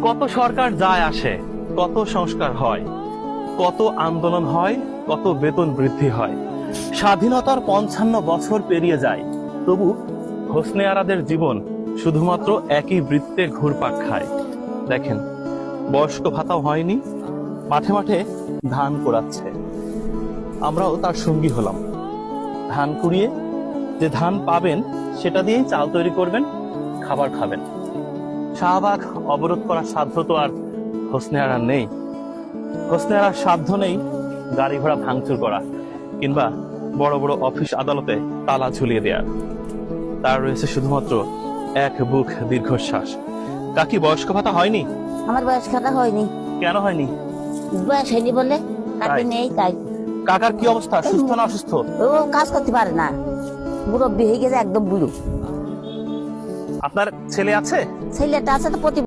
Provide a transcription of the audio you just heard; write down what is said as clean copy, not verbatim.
কত সরকার যায় আসে, কত সংস্কার হয়, কত আন্দোলন হয়, কত বেতন বৃদ্ধি হয়, স্বাধীনতার ৫৫ বছর পেরিয়ে যায়, তবু হোসনে আরাদের জীবন শুধুমাত্র একই বৃত্তে ঘুরপাক খায়। দেখেন, বয়স্ক ভাতাও হয়নি, মাঠে মাঠে ধান কোড়াচ্ছে। আমরাও তার সঙ্গী হলাম। ধান কুড়িয়ে যে ধান পাবেন সেটা দিয়েই চাল তৈরি করবেন, খাবার খাবেন। শাহবাগ অবরোধ করার সাধ্য তো আর হোসনে আরার নেই। হোসনে আরার সাধ্য নেই গাড়ি ঘোড়া ভাঙচুর করা কিংবা বড় বড় অফিস আদালতে তালা ঝুলিয়ে দেওয়ার। তার রয়েছে শুধুমাত্র এক বুক দীর্ঘশ্বাস। কাকি, বয়স্ক ভাতা হয়নি? আমার বয়স খাতা হয়নি। কেন হয়নি? বয়স হয়নি বলে কাকি তাই? নেই তাই। কাকার কি অবস্থা, সুস্থ না অসুস্থ? ও কাজ করতে পারে না, মুরব্বী হয়ে গেছে, একদম বুড়ো। আপনার ছেলে আছে? ছেলেটা আছে তো প্রতি